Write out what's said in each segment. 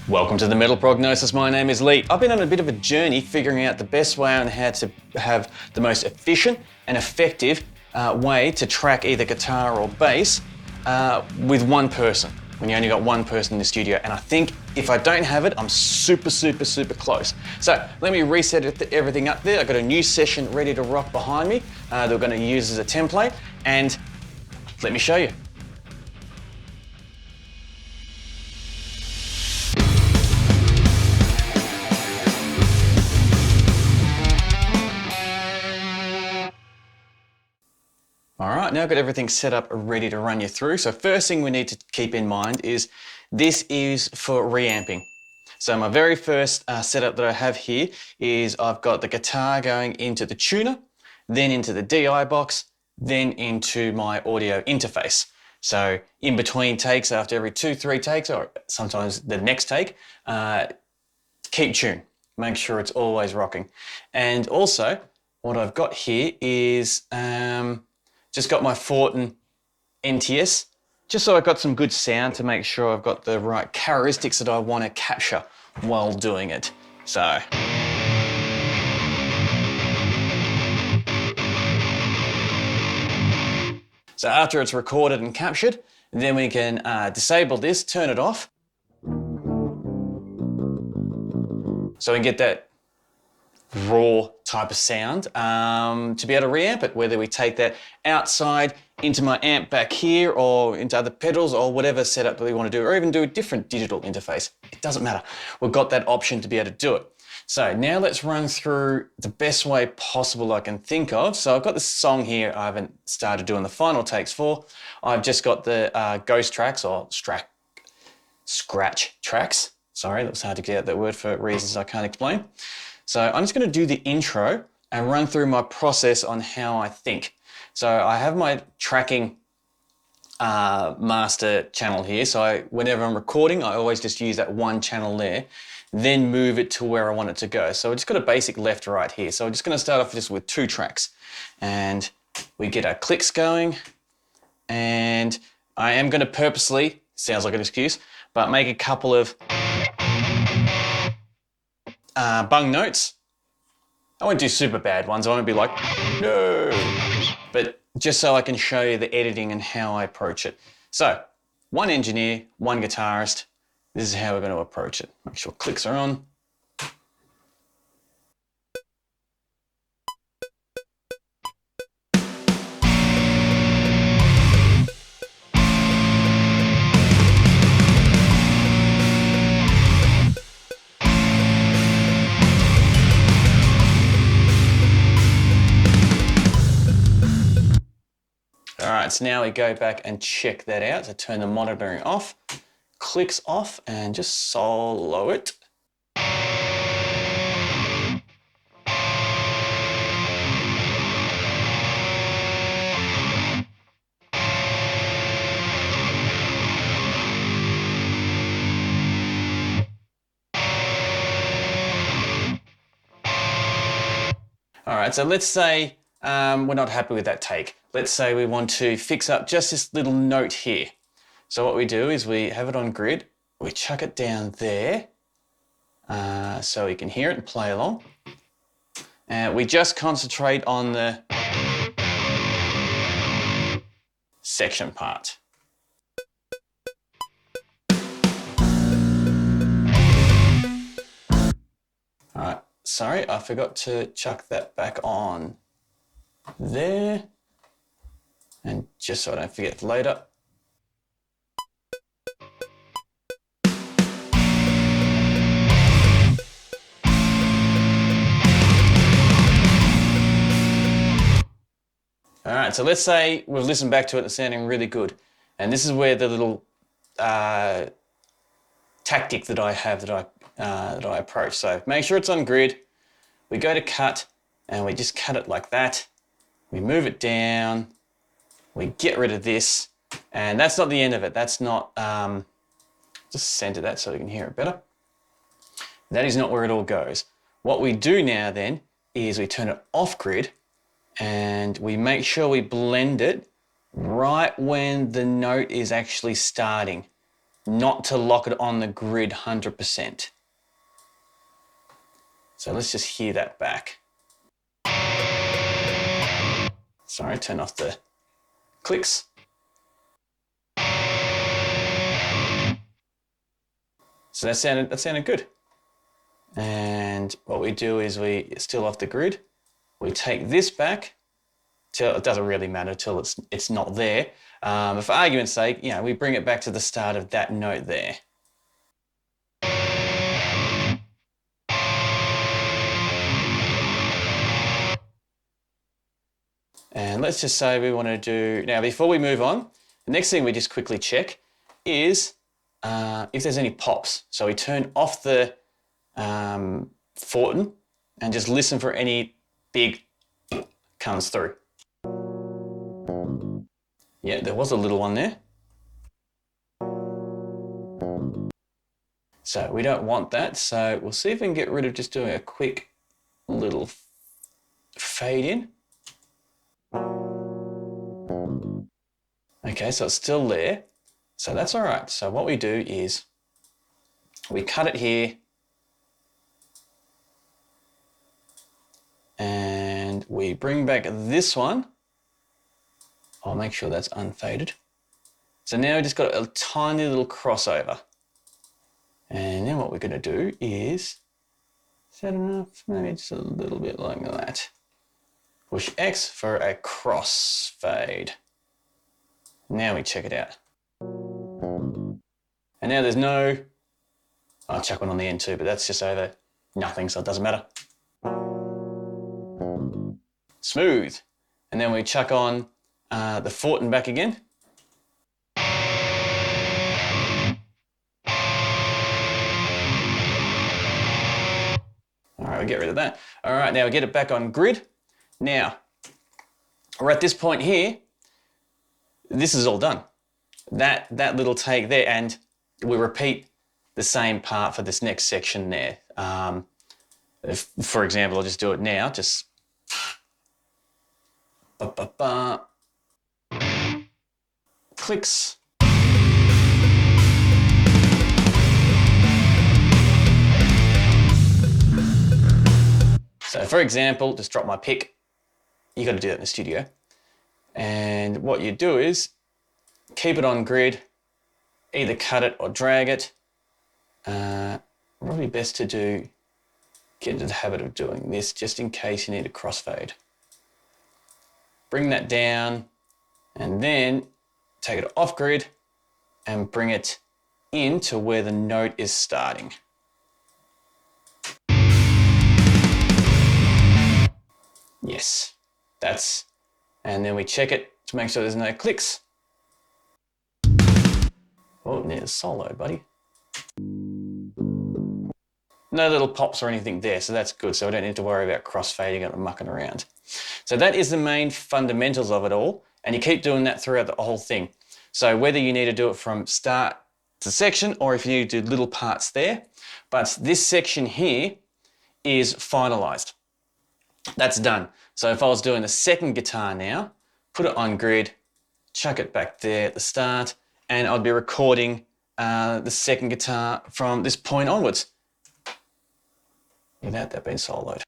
Welcome to the Metal Prognosis. My name is Lee. I've been on a bit of a journey figuring out the best way on how to have the most efficient and effective way to track either guitar or bass with one person, when you only got one person in the studio. And I think if I don't have it, I'm super close. So let me reset everything up there. I've got a new session ready to rock behind me that we're going to use as a template, and let me show you. All right, now I've got everything set up ready to run you through. So first thing we need to keep in mind is this is for reamping. So my very first setup that I have here is I've got the guitar going into the tuner, then into the DI box, then into my audio interface. So in between takes, after every 2-3 takes, or sometimes the next take, keep tune. Make sure it's always rocking. And also what I've got here is just got my Fortin NTS, just so I've got some good sound to make sure I've got the right characteristics that I want to capture while doing it. So after it's recorded and captured, then we can disable this, turn it off. So we can get that raw type of sound to be able to reamp it, whether we take that outside into my amp back here or into other pedals or whatever setup that we want to do, or even do a different digital interface. It doesn't matter. We've got that option to be able to do it. So now let's run through the best way possible I can think of. So I've got this song here I haven't started doing the final takes for. I've just got the ghost tracks or scratch tracks. Sorry, that was hard to get out that word for reasons I can't explain. So I'm just going to do the intro and run through my process on how I think. So I have my tracking master channel here. So whenever I'm recording, I always just use that one channel there, then move it to where I want it to go. So I just got a basic left right here. So I'm just going to start off just with 2 tracks, and we get our clicks going. And I am going to purposely, sounds like an excuse, but make a couple of bung notes. I won't do super bad ones. I won't be like, no, but just so I can show you the editing and how I approach it. So 1 engineer, 1 guitarist. This is how we're going to approach it. Make sure clicks are on. All right, so now we go back and check that out. So turn the monitoring off, clicks off, and just solo it. All right, so let's say we're not happy with that take. Let's say we want to fix up just this little note here. So what we do is we have it on grid, we chuck it down there so we can hear it and play along. And we just concentrate on the section part. All right, sorry, I forgot to chuck that back on there. And just so I don't forget later. All right, so let's say we've listened back to it, it's sounding really good. And this is where the little tactic that I have that I approach. So make sure it's on grid. We go to cut and we just cut it like that. We move it down. We get rid of this, and that's not the end of it. That's not, just center that so we can hear it better. That is not where it all goes. What we do now then is we turn it off grid and we make sure we blend it right when the note is actually starting. not to lock it on the grid 100%. So let's just hear that back. Sorry, turn off the clicks. So that sounded good. And what we do is we still off the grid. We take this back till it doesn't really matter till it's not there. But for argument's sake, we bring it back to the start of that note there. And let's just say we want to do, now before we move on, the next thing we just quickly check is if there's any pops. So we turn off the Fortin and just listen for any big comes through. Yeah, there was a little one there. So we don't want that. So we'll see if we can get rid of just doing a quick little fade in. Okay, so it's still there. So that's all right. So what we do is we cut it here and we bring back this one. I'll make sure that's unfaded. So now we just got a tiny little crossover. And then what we're going to do is, is that enough? Maybe just a little bit like that. Push X for a crossfade. Now we check it out. And now there's no, I'll chuck one on the end too, but that's just over nothing, so it doesn't matter. Smooth. And then we chuck on the Fortin back again. All right, we'll get rid of that. All right, now we get it back on grid. Now, we're at this point here. This is all done. That little take there, and we repeat the same part for this next section there. For example, I'll just do it now. Just clicks. So for example, just drop my pick. You got to do that in the studio. And what you do is keep it on grid, either cut it or drag it. Probably best to get into the habit of doing this just in case you need a crossfade. Bring that down and then take it off grid and bring it into where the note is starting. Yes, and then we check it to make sure there's no clicks. Oh, there's solo, buddy. No little pops or anything there, so that's good. So we don't need to worry about crossfading it and mucking around. So that is the main fundamentals of it all, and you keep doing that throughout the whole thing. So whether you need to do it from start to section or if you need to do little parts there, but this section here is finalized. That's done. So if I was doing the second guitar now, put it on grid, chuck it back there at the start, and I'd be recording the second guitar from this point onwards without that being soloed.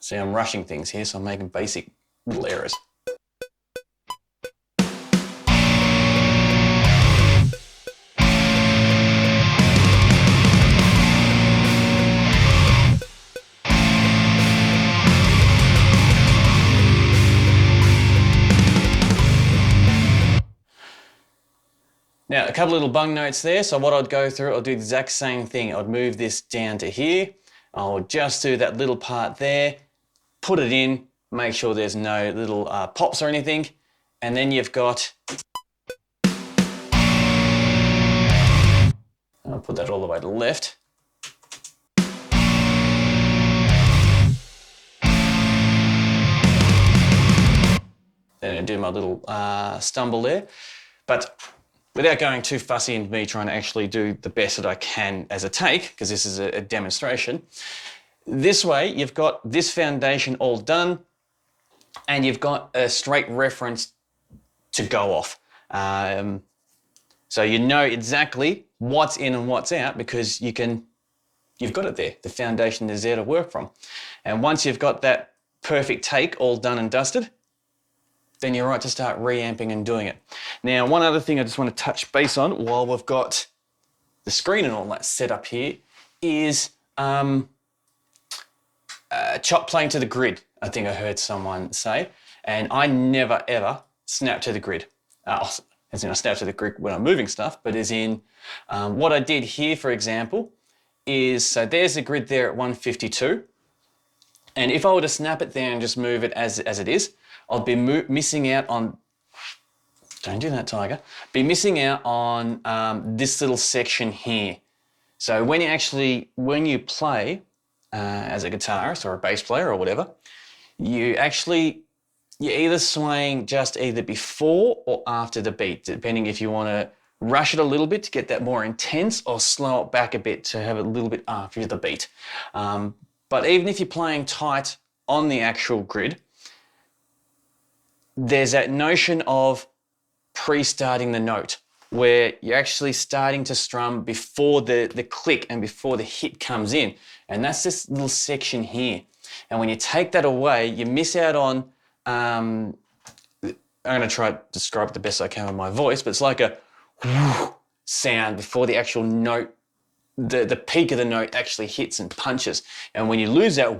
See, I'm rushing things here, so I'm making basic little errors. Now, a couple little bung notes there. So what I'd go through, I'll do the exact same thing. I'd move this down to here. I'll just do that little part there, put it in, make sure there's no little pops or anything. And then you've got, I'll put that all the way to the left. Then I do my little stumble there. But without going too fussy and me trying to actually do the best that I can as a take, because this is a demonstration, this way you've got this foundation all done and you've got a straight reference to go off. So you know exactly what's in and what's out because you've got it there. The foundation is there to work from. And once you've got that perfect take all done and dusted, then you're right to start reamping and doing it. Now, one other thing I just want to touch base on while we've got the screen and all that set up here is chop playing to the grid, I think I heard someone say. And I never, ever snap to the grid. As in I snap to the grid when I'm moving stuff, but as in what I did here, for example, is, so there's the grid there at 152. And if I were to snap it there and just move it as it is, I'll be missing out on, don't do that, Tiger, be missing out on this little section here. So when you play as a guitarist or a bass player or whatever, you're either swaying just either before or after the beat, depending if you want to rush it a little bit to get that more intense or slow it back a bit to have it a little bit after the beat. But even if you're playing tight on the actual grid, there's that notion of pre-starting the note where you're actually starting to strum before the click and before the hit comes in. And that's this little section here. And when you take that away, you miss out on, I'm going to try to describe it the best I can with my voice, but it's like a sound before the actual note, the peak of the note actually hits and punches. And when you lose that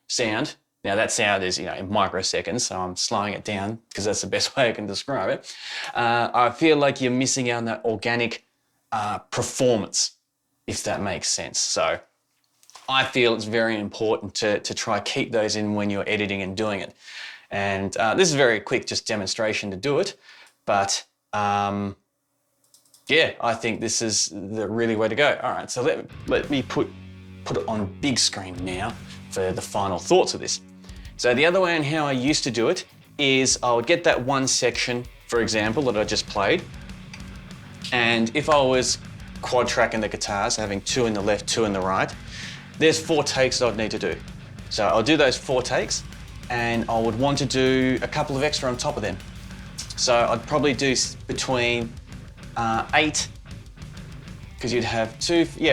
sound, now that sound is, in microseconds, so I'm slowing it down because that's the best way I can describe it. I feel like you're missing out on that organic performance, if that makes sense. So I feel it's very important to try keep those in when you're editing and doing it. And this is a very quick just demonstration to do it, but yeah, I think this is the really way to go. All right, so let me put it on big screen now for the final thoughts of this. So the other way on how I used to do it is I would get that one section, for example, that I just played, and if I was quad tracking the guitars, having 2 in the left, 2 in the right, there's 4 takes that I'd need to do. So I'll do those 4 takes, and I would want to do a couple of extra on top of them. So I'd probably do between 8, because you'd have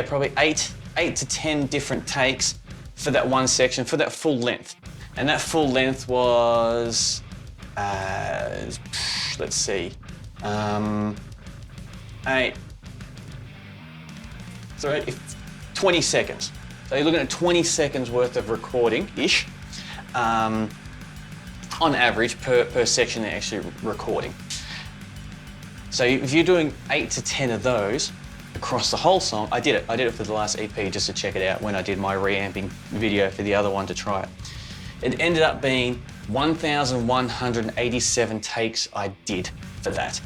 probably 8 to 10 different takes for that one section, for that full length. And that full length was, let's see, 20 seconds. So you're looking at 20 seconds worth of recording-ish, on average per section they're actually recording. So if you're doing 8 to 10 of those across the whole song, I did it for the last EP just to check it out when I did my reamping video for the other one to try it. It ended up being 1,187 takes I did for that.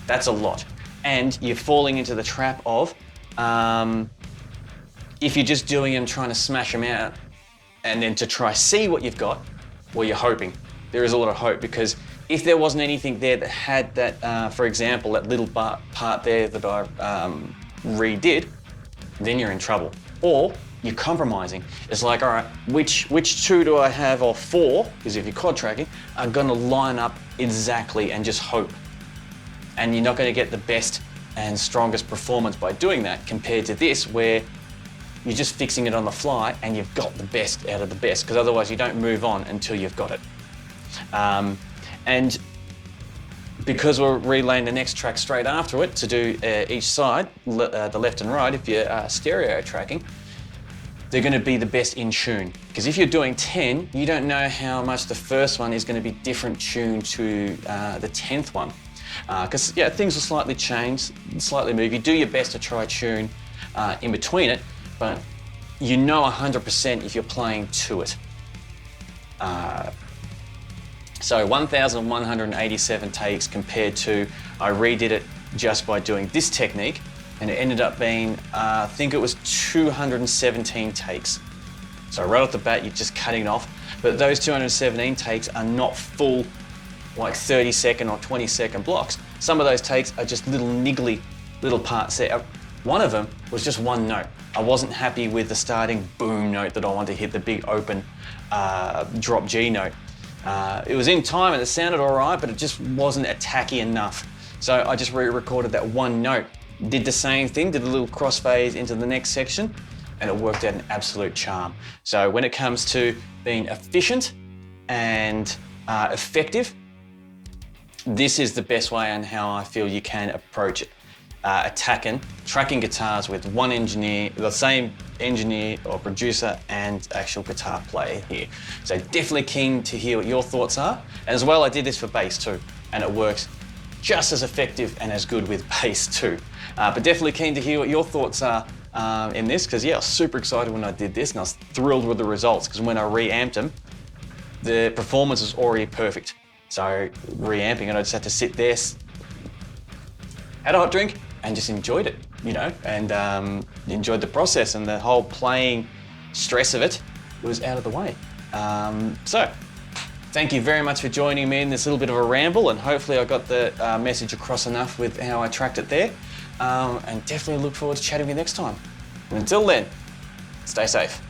That's a lot. And you're falling into the trap of, if you're just doing them, trying to smash them out, and then to try see what you've got, well, you're hoping. There is a lot of hope, because if there wasn't anything there that had that, for example, that little part there that I redid, then you're in trouble. Or you're compromising. It's like, all right, which 2 do I have, or 4, because if you're quad tracking, are gonna line up exactly and just hope. And you're not gonna get the best and strongest performance by doing that, compared to this where you're just fixing it on the fly and you've got the best out of the best, because otherwise you don't move on until you've got it. And because we're relaying the next track straight after it to do each side, the left and right, if you're stereo tracking, they're going to be the best in tune. Because if you're doing 10, you don't know how much the first one is going to be different tune to the 10th one. Because things will slightly change, slightly move. You do your best to try tune in between it, but you know 100% if you're playing to it. So 1,187 takes compared to, I redid it just by doing this technique, and it ended up being, I think it was 217 takes. So right off the bat, you're just cutting it off. But those 217 takes are not full, like 30-second or 20-second blocks. Some of those takes are just little niggly little parts there. One of them was just one note. I wasn't happy with the starting boom note that I wanted to hit, the big open drop G note. It was in time and it sounded all right, but it just wasn't attacky enough So I just re-recorded that one note, did the same thing, did a little crossfade into the next section, and it worked out an absolute charm. So when it comes to being efficient and effective, this is the best way on how I feel you can approach it. Tracking guitars with one engineer, the same engineer or producer and actual guitar player here. So definitely keen to hear what your thoughts are. As well, I did this for bass too, and it works just as effective and as good with bass too. But definitely keen to hear what your thoughts are in this, because yeah, I was super excited when I did this and I was thrilled with the results, because when I reamped them, the performance was already perfect. So reamping it, I just had to sit there, had a hot drink, and just enjoyed it, you know, and enjoyed the process, and the whole playing stress of it was out of the way. So thank you very much for joining me in this little bit of a ramble, and hopefully I got the message across enough with how I tracked it there. And definitely look forward to chatting with you next time. And until then, stay safe.